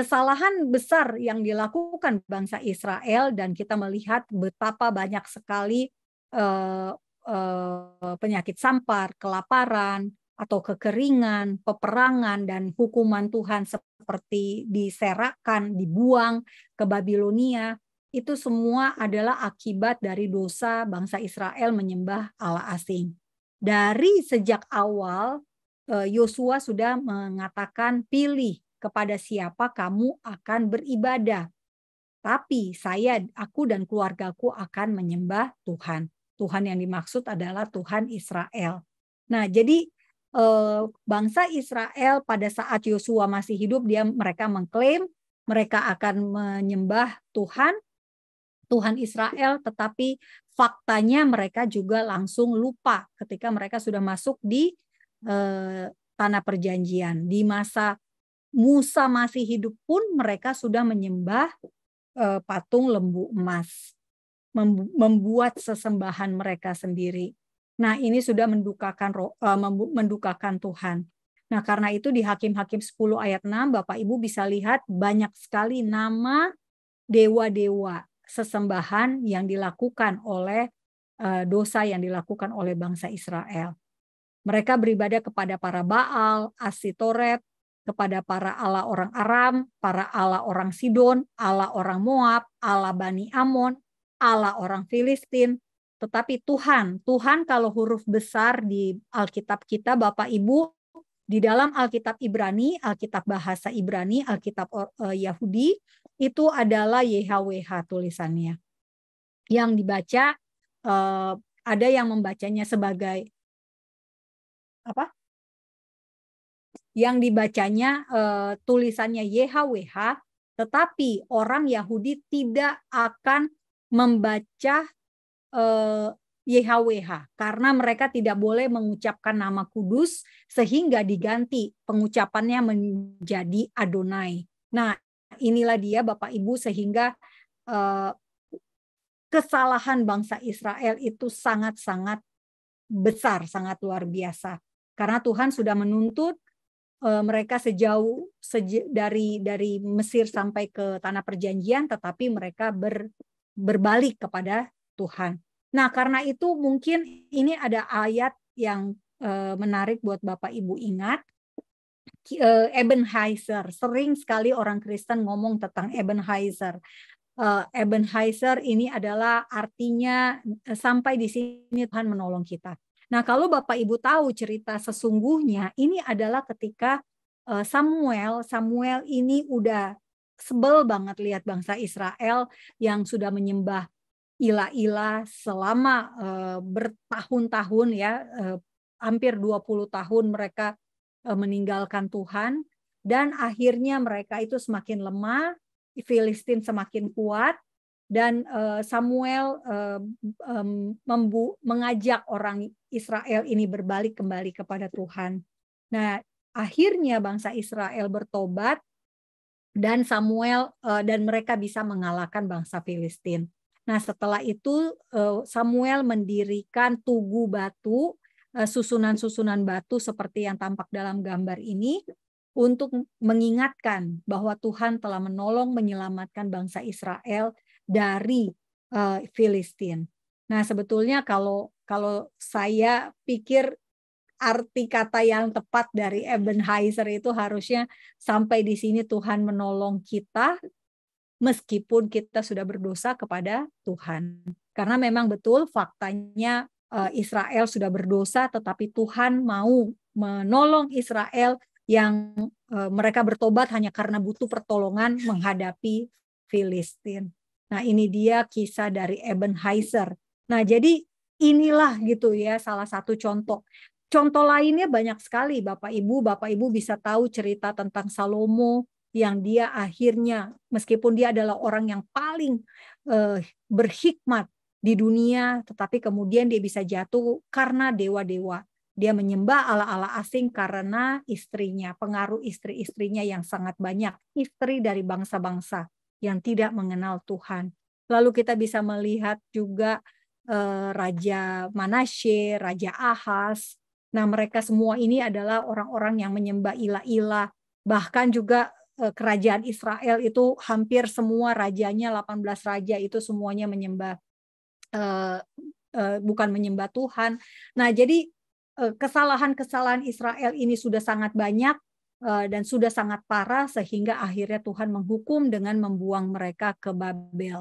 kesalahan besar yang dilakukan bangsa Israel, dan kita melihat betapa banyak sekali penyakit sampar, kelaparan, atau kekeringan, peperangan, dan hukuman Tuhan seperti diserakkan, dibuang ke Babilonia. Itu semua adalah akibat dari dosa bangsa Israel menyembah Allah asing. Dari sejak awal, Yosua sudah mengatakan, pilih kepada siapa kamu akan beribadah. Tapi aku dan keluargaku akan menyembah Tuhan. Tuhan yang dimaksud adalah Tuhan Israel. Nah, jadi bangsa Israel pada saat Yosua masih hidup, mereka mengklaim mereka akan menyembah Tuhan Israel, tetapi faktanya mereka juga langsung lupa ketika mereka sudah masuk di tanah perjanjian. Di masa Musa masih hidup pun mereka sudah menyembah patung lembu emas, membuat sesembahan mereka sendiri. Nah, ini sudah mendukakan Tuhan. Nah, karena itu di Hakim-Hakim 10 ayat 6, Bapak Ibu bisa lihat banyak sekali nama dewa-dewa sesembahan yang dilakukan oleh dosa yang dilakukan oleh bangsa Israel. Mereka beribadah kepada para Baal, Asitoret, kepada para Allah orang Aram, para Allah orang Sidon, Allah orang Moab, Allah Bani Amon, Allah orang Filistin. Tetapi Tuhan kalau huruf besar di Alkitab kita, Bapak Ibu, di dalam Alkitab Ibrani, Alkitab bahasa Ibrani, Alkitab Yahudi, itu adalah YHWH tulisannya. Yang dibaca, ada yang membacanya sebagai apa? Yang dibacanya tulisannya YHWH, tetapi orang Yahudi tidak akan membaca YHWH karena mereka tidak boleh mengucapkan nama kudus, sehingga diganti pengucapannya menjadi Adonai. Nah, inilah dia Bapak Ibu, sehingga kesalahan bangsa Israel itu sangat-sangat besar, sangat luar biasa. Karena Tuhan sudah menuntut mereka dari Mesir sampai ke tanah perjanjian, tetapi mereka berbalik kepada Tuhan. Nah, karena itu mungkin ini ada ayat yang menarik buat Bapak Ibu ingat. Ebenezer, sering sekali orang Kristen ngomong tentang Ebenezer. Ebenezer ini adalah artinya sampai di sini Tuhan menolong kita. Nah, kalau Bapak Ibu tahu cerita sesungguhnya, ini adalah ketika Samuel ini udah sebel banget lihat bangsa Israel yang sudah menyembah ilah-ilah selama bertahun-tahun ya, hampir 20 tahun mereka meninggalkan Tuhan, dan akhirnya mereka itu semakin lemah, Filistin semakin kuat, dan Samuel mengajak orang Israel ini berbalik kembali kepada Tuhan. Nah, akhirnya bangsa Israel bertobat, dan dan mereka bisa mengalahkan bangsa Filistin. Nah, setelah itu Samuel mendirikan tugu batu, susunan-susunan batu seperti yang tampak dalam gambar ini, untuk mengingatkan bahwa Tuhan telah menyelamatkan bangsa Israel dari Filistin. Nah, sebetulnya kalau saya pikir arti kata yang tepat dari Ebenezer itu harusnya sampai di sini, Tuhan menolong kita meskipun kita sudah berdosa kepada Tuhan. Karena memang betul faktanya Israel sudah berdosa, tetapi Tuhan mau menolong Israel yang mereka bertobat hanya karena butuh pertolongan menghadapi Filistin. Nah, ini dia kisah dari Ebenezer. Nah, jadi inilah gitu ya salah satu contoh. Contoh lainnya banyak sekali Bapak Ibu bisa tahu cerita tentang Salomo, yang dia akhirnya meskipun dia adalah orang yang paling berhikmat di dunia, tetapi kemudian dia bisa jatuh karena dewa-dewa. Dia menyembah Allah-Allah asing karena istrinya, pengaruh istri-istrinya yang sangat banyak, istri dari bangsa-bangsa yang tidak mengenal Tuhan. Lalu kita bisa melihat juga Raja Manasye, Raja Ahaz. Nah, mereka semua ini adalah orang-orang yang menyembah ilah-ilah. Bahkan juga kerajaan Israel itu hampir semua rajanya 18 raja itu semuanya menyembah bukan menyembah Tuhan. Nah, jadi kesalahan-kesalahan Israel ini sudah sangat banyak dan sudah sangat parah sehingga akhirnya Tuhan menghukum dengan membuang mereka ke Babel.